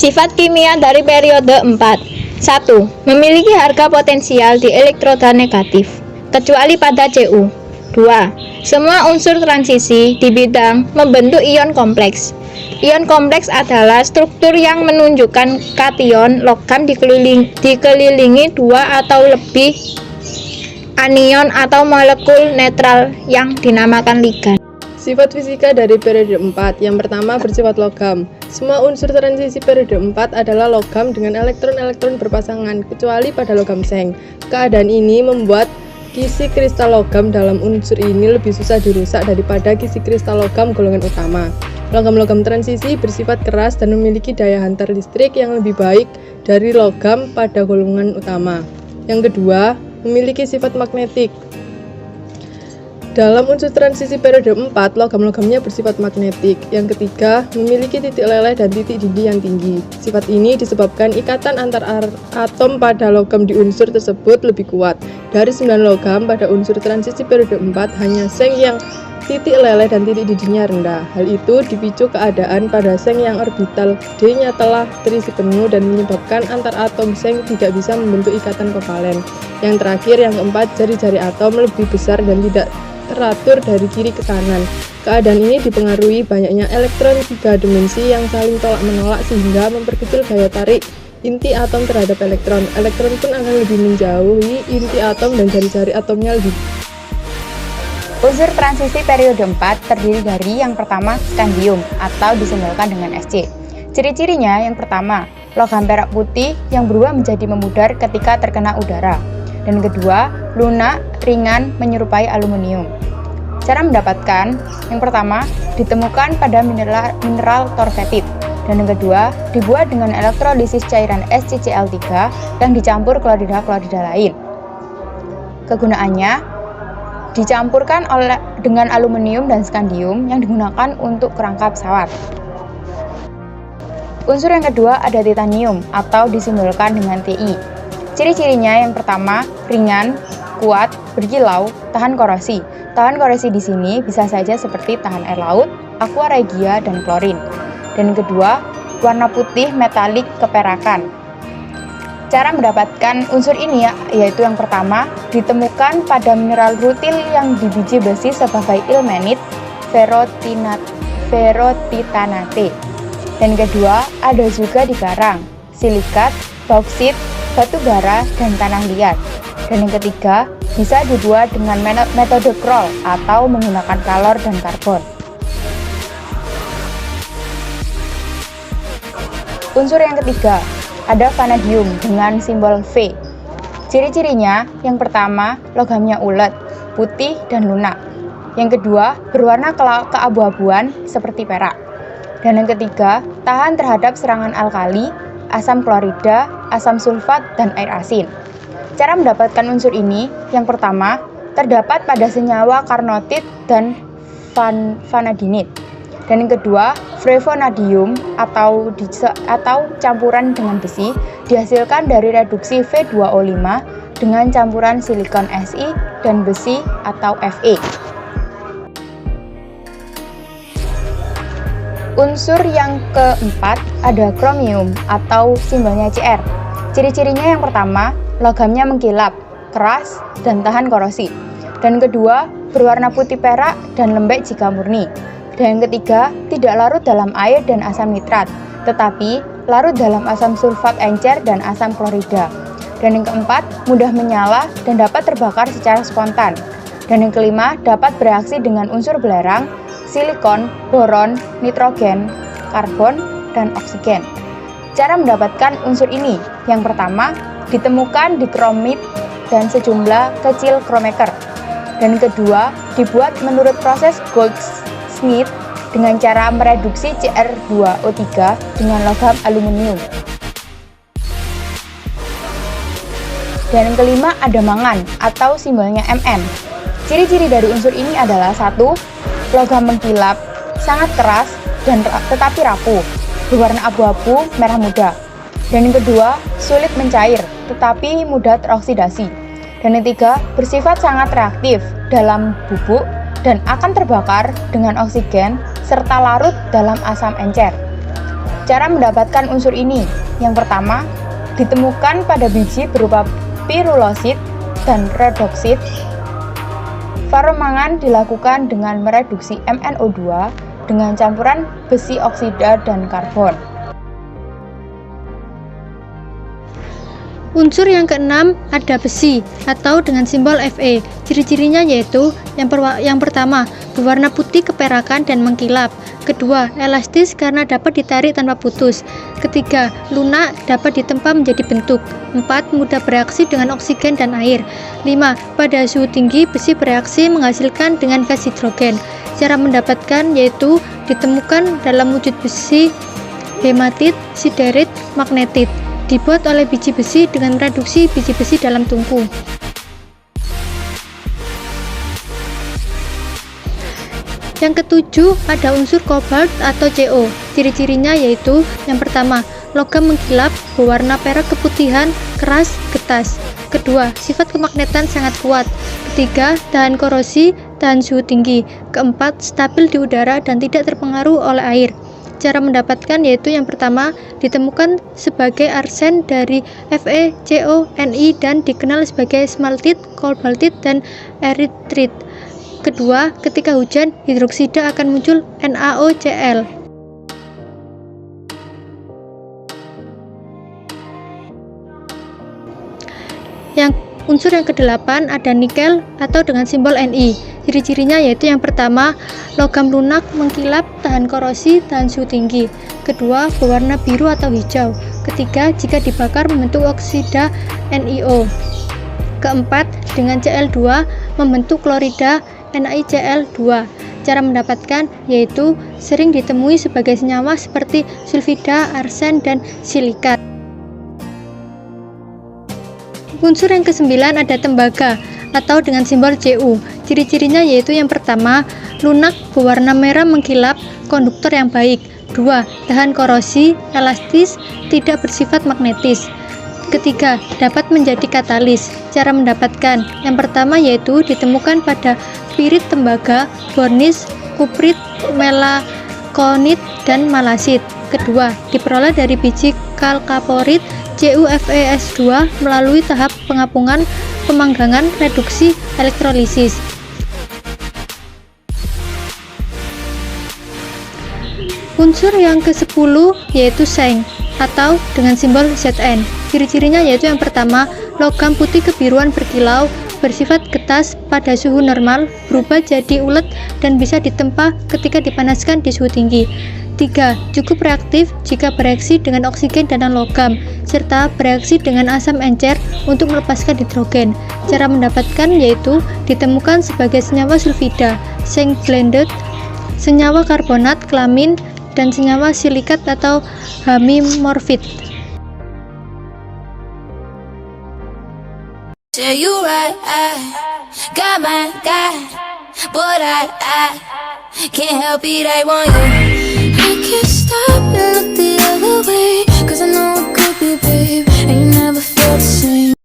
Sifat kimia dari periode 4. 1. Memiliki harga potensial di elektroda negatif, kecuali pada Cu. 2. Semua unsur transisi di bidang membentuk ion kompleks. Ion kompleks adalah struktur yang menunjukkan kation logam dikelilingi dua atau lebih anion atau molekul netral yang dinamakan ligan. Sifat fisika dari periode 4. Yang pertama, bersifat logam. Semua unsur transisi periode 4 adalah logam dengan elektron-elektron berpasangan, kecuali pada logam seng. Keadaan ini membuat kisi kristal logam dalam unsur ini lebih susah dirusak daripada kisi kristal logam golongan utama. Logam-logam transisi bersifat keras dan memiliki daya hantar listrik yang lebih baik dari logam pada golongan utama. Yang kedua, memiliki sifat magnetik. Dalam unsur transisi periode 4, logam-logamnya bersifat magnetik. Yang ketiga, memiliki titik leleh dan titik dinding yang tinggi. Sifat ini disebabkan ikatan antar atom pada logam di unsur tersebut lebih kuat. Dari 9 logam pada unsur transisi periode 4, hanya seng yang titik leleh dan titik dindingnya rendah. Hal itu dipicu keadaan pada seng yang orbital D-nya telah terisi penuh dan menyebabkan antar atom seng tidak bisa membentuk ikatan kovalen. Yang terakhir, yang keempat, jari-jari atom lebih besar dan tidak teratur dari kiri ke kanan. Keadaan ini dipengaruhi banyaknya elektron 3 dimensi yang saling tolak-menolak sehingga memperkecil gaya tarik inti atom terhadap elektron. Elektron pun akan lebih menjauhi inti atom dan jari-jari atomnya lebih. Unsur transisi periode 4 terdiri dari yang pertama skandium atau disimbolkan dengan Sc. Ciri-cirinya yang pertama, logam perak putih yang berubah menjadi memudar ketika terkena udara. Dan kedua, lunak, ringan, menyerupai aluminium. Cara mendapatkan, yang pertama, ditemukan pada mineral torfetit. Dan yang kedua, dibuat dengan elektrolisis cairan SCCl3 yang dicampur klorida-klorida lain. Kegunaannya, dicampurkan dengan aluminium dan skandium yang digunakan untuk kerangka pesawat. Unsur yang kedua ada titanium atau disimbolkan dengan Ti. Ciri-cirinya yang pertama, ringan, kuat, berkilau, tahan korosi. Tahan korosi di sini bisa saja seperti tahan air laut, aqua regia, dan klorin. Dan yang kedua, warna putih metalik keperakan. Cara mendapatkan unsur ini yaitu yang pertama, ditemukan pada mineral rutil yang di biji besi sebagai ilmenit, ferrotitanate. Dan kedua, ada juga di karang, silikat, bauksit, batu bara, dan tanah liat. Dan yang ketiga, bisa dibuat dengan metode Kroll atau menggunakan kalor dan karbon. Unsur yang ketiga, ada vanadium dengan simbol V. Ciri-cirinya, yang pertama, logamnya ulet, putih, dan lunak. Yang kedua, berwarna keabu-abuan seperti perak. Dan yang ketiga, tahan terhadap serangan alkali, asam klorida, asam sulfat, dan air asin. Cara mendapatkan unsur ini, yang pertama, terdapat pada senyawa karnotit dan vanadinit. Dan yang kedua, flevonadium atau campuran dengan besi dihasilkan dari reduksi V2O5 dengan campuran silikon Si dan besi atau Fe. Unsur yang keempat ada kromium atau simbolnya Cr. Ciri-cirinya yang pertama, logamnya mengkilap, keras, dan tahan korosi. Dan kedua, berwarna putih perak dan lembek jika murni. Dan yang ketiga, tidak larut dalam air dan asam nitrat, tetapi larut dalam asam sulfat encer dan asam klorida. Dan yang keempat, mudah menyala dan dapat terbakar secara spontan. Dan yang kelima, dapat bereaksi dengan unsur belerang, silikon, boron, nitrogen, karbon, dan oksigen. Cara mendapatkan unsur ini, yang pertama, ditemukan di kromit dan sejumlah kecil kromeker. Dan kedua, dibuat menurut proses Goldsmith dengan cara mereduksi Cr2O3 dengan logam aluminium. Dan yang kelima ada mangan atau simbolnya Mn. Ciri-ciri dari unsur ini adalah 1. Logam mengkilap, sangat keras dan tetapi rapuh, berwarna abu-abu merah muda. Dan yang kedua, sulit mencair tetapi mudah teroksidasi. Dan yang ketiga, bersifat sangat reaktif dalam bubuk dan akan terbakar dengan oksigen serta larut dalam asam encer. Cara mendapatkan unsur ini, yang pertama, ditemukan pada biji berupa pirulosid dan redoksid. Faromangan dilakukan dengan mereduksi MnO2 dengan campuran besi oksida dan karbon. Unsur yang keenam ada besi atau dengan simbol Fe. Ciri-cirinya yaitu yang pertama, berwarna putih keperakan dan mengkilap. Kedua, elastis karena dapat ditarik tanpa putus. Ketiga, lunak dapat ditempa menjadi bentuk. 4. Mudah bereaksi dengan oksigen dan air. 5. Pada suhu tinggi, besi bereaksi menghasilkan dengan gas hidrogen. Cara mendapatkan yaitu ditemukan dalam wujud besi, hematit, siderit, magnetit. Dibuat oleh biji besi dengan reduksi biji besi dalam tungku. Yang ketujuh ada unsur kobalt atau Co. Ciri-cirinya yaitu yang pertama, logam mengkilap, berwarna perak keputihan, keras, getas. Kedua, sifat kemagnetan sangat kuat. Ketiga, tahan korosi, tahan suhu tinggi. Keempat, stabil di udara dan tidak terpengaruh oleh air. Cara mendapatkan yaitu yang pertama, ditemukan sebagai arsen dari FeCO(Ni) dan dikenal sebagai smaltit, kobaltit, dan eritrit. Kedua, ketika hujan, hidroksida akan muncul NaOCl. Yang unsur yang kedelapan ada nikel atau dengan simbol Ni. Ciri-cirinya yaitu yang pertama, logam lunak, mengkilap, tahan korosi, tahan suhu tinggi. Kedua, berwarna biru atau hijau. Ketiga, jika dibakar membentuk oksida NiO. Keempat, dengan Cl2 membentuk klorida NaCl2. Cara mendapatkan yaitu sering ditemui sebagai senyawa seperti sulfida, arsen, dan silikat. Unsur yang kesembilan ada tembaga atau dengan simbol Cu. Ciri-cirinya yaitu yang pertama, lunak, berwarna merah mengkilap, konduktor yang baik. Dua, tahan korosi, elastis, tidak bersifat magnetis. Ketiga, dapat menjadi katalis. Cara mendapatkan yang pertama yaitu ditemukan pada pirit tembaga, bornis, kuprit, melakonit, dan malasit. Kedua, diperoleh dari biji kalkaporit CuFeS2 melalui tahap pengapungan, pemanggangan, reduksi, elektrolisis. Unsur yang ke-10 yaitu seng atau dengan simbol Zn. Ciri-cirinya yaitu yang pertama, logam putih kebiruan berkilau, bersifat getas pada suhu normal, berubah jadi ulet dan bisa ditempa ketika dipanaskan di suhu tinggi. 3. Cukup reaktif jika bereaksi dengan oksigen dan logam, serta bereaksi dengan asam encer untuk melepaskan hidrogen. Cara mendapatkan yaitu ditemukan sebagai senyawa sulfida, seng blended, senyawa karbonat, kelamin, dan senyawa silikat atau hemimorfit. Say you right, I got my guy, but I can't help it, I want you. I can't stop and look the other way.